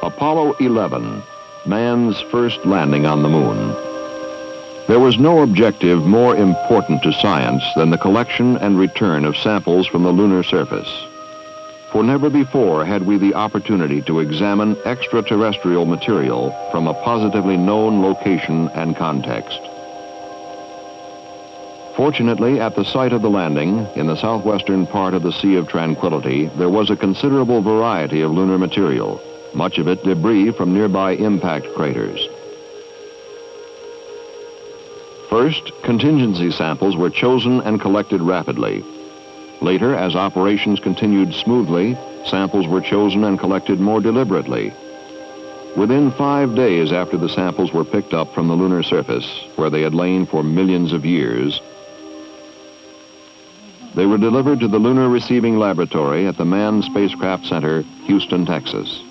Apollo 11, man's first landing on the moon. There was no objective more important to science than the collection and return of samples from the lunar surface. For never before had we the opportunity to examine extraterrestrial material from a positively known location and context. Fortunately, at the site of the landing, in the southwestern part of the Sea of Tranquility, there was a considerable variety of lunar material, much of it debris from nearby impact craters. First, contingency samples were chosen and collected rapidly. Later, as operations continued smoothly, samples were chosen and collected more deliberately. Within 5 days after the samples were picked up from the lunar surface, where they had lain for millions of years, they were delivered to the Lunar Receiving Laboratory at the Manned Spacecraft Center, Houston, Texas.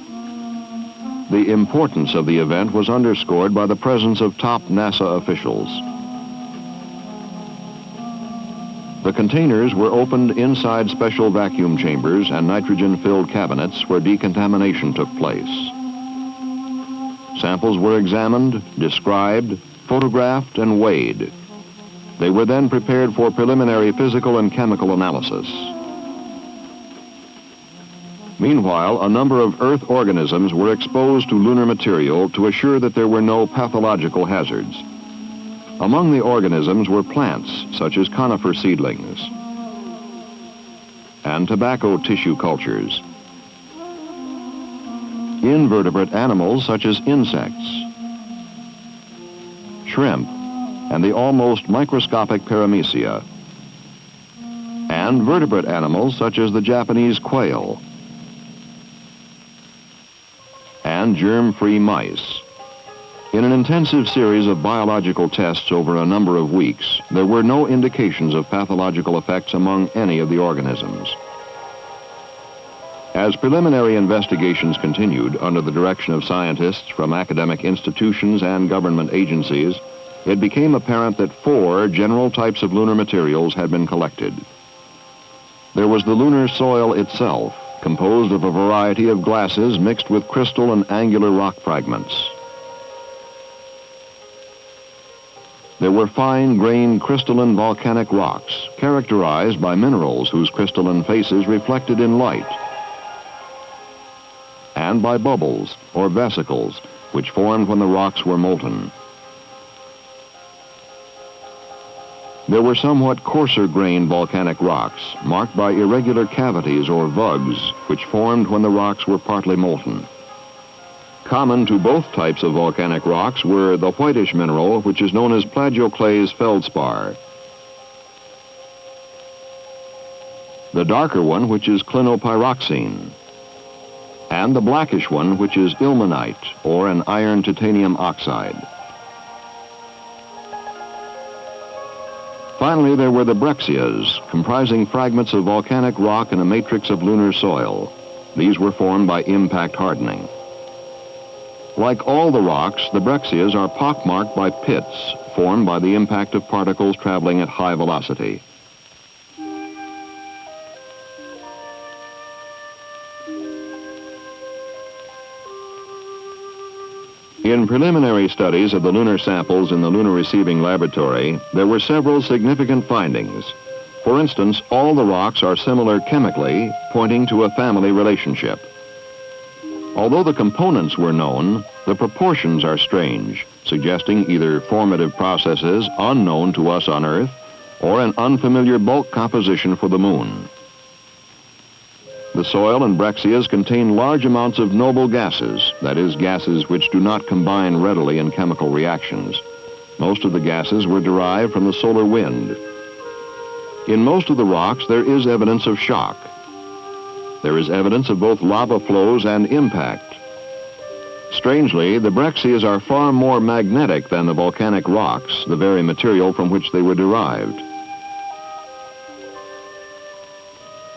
The importance of the event was underscored by the presence of top NASA officials. The containers were opened inside special vacuum chambers and nitrogen-filled cabinets where decontamination took place. Samples were examined, described, photographed, and weighed. They were then prepared for preliminary physical and chemical analysis. Meanwhile, a number of Earth organisms were exposed to lunar material to assure that there were no pathological hazards. Among the organisms were plants, such as conifer seedlings, and tobacco tissue cultures, invertebrate animals such as insects, shrimp, and the almost microscopic paramecia, and vertebrate animals such as the Japanese quail, and germ-free mice. In an intensive series of biological tests over a number of weeks, there were no indications of pathological effects among any of the organisms. As preliminary investigations continued under the direction of scientists from academic institutions and government agencies, it became apparent that 4 general types of lunar materials had been collected. There was the lunar soil itself, composed of a variety of glasses mixed with crystal and angular rock fragments. There were fine-grained crystalline volcanic rocks, characterized by minerals whose crystalline faces reflected in light, and by bubbles, or vesicles, which formed when the rocks were molten. There were somewhat coarser-grained volcanic rocks, marked by irregular cavities or vugs, which formed when the rocks were partly molten. Common to both types of volcanic rocks were the whitish mineral, which is known as plagioclase feldspar, the darker one, which is clinopyroxene, and the blackish one, which is ilmenite, or an iron titanium oxide. Finally, there were the breccias, comprising fragments of volcanic rock in a matrix of lunar soil. These were formed by impact hardening. Like all the rocks, the breccias are pockmarked by pits formed by the impact of particles traveling at high velocity. In preliminary studies of the lunar samples in the Lunar Receiving Laboratory, there were several significant findings. For instance, all the rocks are similar chemically, pointing to a family relationship. Although the components were known, the proportions are strange, suggesting either formative processes unknown to us on Earth or an unfamiliar bulk composition for the Moon. The soil and breccias contain large amounts of noble gases, that is, gases which do not combine readily in chemical reactions. Most of the gases were derived from the solar wind. In most of the rocks, there is evidence of shock. There is evidence of both lava flows and impact. Strangely, the breccias are far more magnetic than the volcanic rocks, the very material from which they were derived.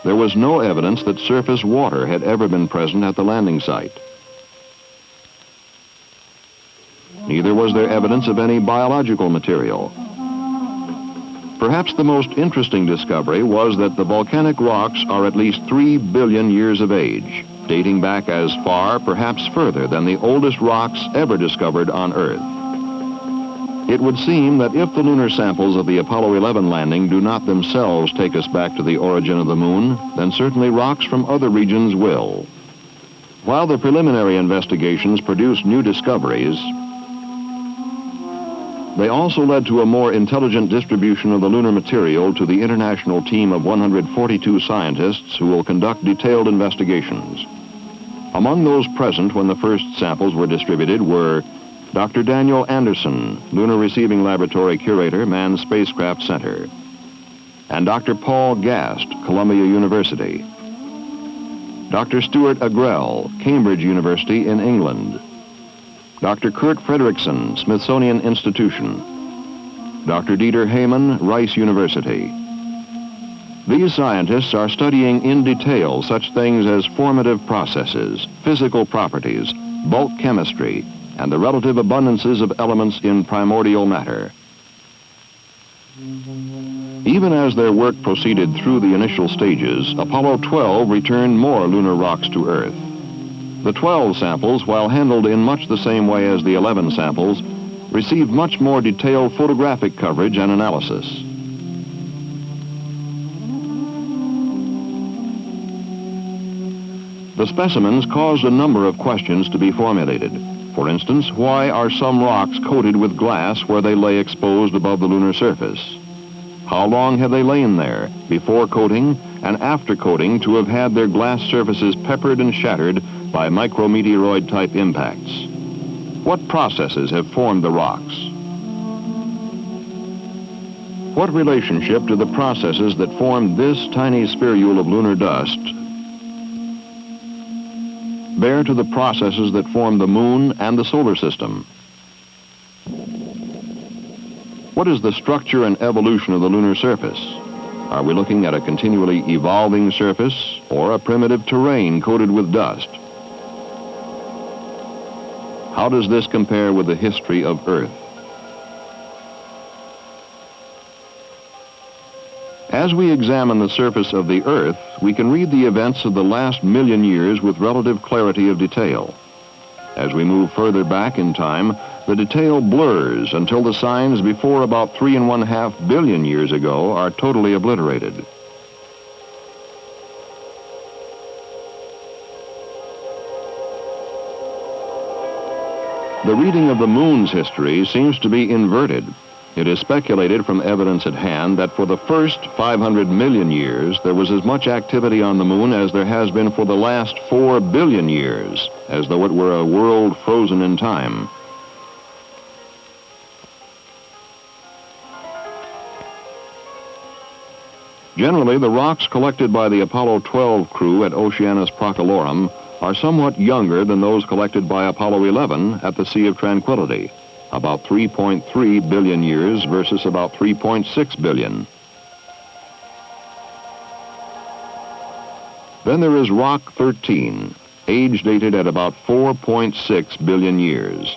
There was no evidence that surface water had ever been present at the landing site. Neither was there evidence of any biological material. Perhaps the most interesting discovery was that the volcanic rocks are at least 3 billion years of age. dating back as far, perhaps further, than the oldest rocks ever discovered on Earth. It would seem that if the lunar samples of the Apollo 11 landing do not themselves take us back to the origin of the moon, then certainly rocks from other regions will. While the preliminary investigations produced new discoveries, they also led to a more intelligent distribution of the lunar material to the international team of 142 scientists who will conduct detailed investigations. Among those present when the first samples were distributed were Dr. Daniel Anderson, Lunar Receiving Laboratory Curator, Manned Spacecraft Center, and Dr. Paul Gast, Columbia University, Dr. Stuart Agrell, Cambridge University in England, Dr. Kurt Frederickson, Smithsonian Institution, Dr. Dieter Heyman, Rice University. These scientists are studying in detail such things as formative processes, physical properties, bulk chemistry, and the relative abundances of elements in primordial matter. Even as their work proceeded through the initial stages, Apollo 12 returned more lunar rocks to Earth. The 12 samples, while handled in much the same way as the 11 samples, received much more detailed photographic coverage and analysis. The specimens caused a number of questions to be formulated. For instance, why are some rocks coated with glass where they lay exposed above the lunar surface? How long have they lain there, before coating and after coating, to have had their glass surfaces peppered and shattered by micrometeoroid-type impacts? What processes have formed the rocks? What relationship do the processes that formed this tiny spherule of lunar dust bear to the processes that form the moon and the solar system? What is the structure and evolution of the lunar surface? Are we looking at a continually evolving surface or a primitive terrain coated with dust? How does this compare with the history of Earth? As we examine the surface of the Earth, we can read the events of the last million years with relative clarity of detail. As we move further back in time, the detail blurs until the signs before about 3.5 billion years ago are totally obliterated. The reading of the moon's history seems to be inverted. It is speculated from evidence at hand that for the first 500 million years, there was as much activity on the moon as there has been for the last 4 billion years, as though it were a world frozen in time. Generally, the rocks collected by the Apollo 12 crew at Oceanus Procelorum are somewhat younger than those collected by Apollo 11 at the Sea of Tranquility, about 3.3 billion years versus about 3.6 billion. Then there is Rock 13, age dated at about 4.6 billion years.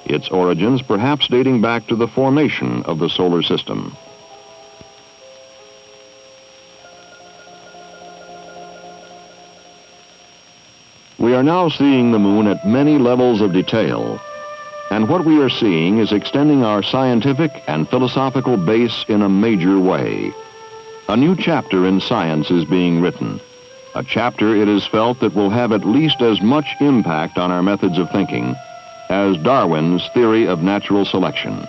Its origins perhaps dating back to the formation of the solar system. We are now seeing the moon at many levels of detail, and what we are seeing is extending our scientific and philosophical base in a major way. A new chapter in science is being written, a chapter it is felt that will have at least as much impact on our methods of thinking as Darwin's theory of natural selection.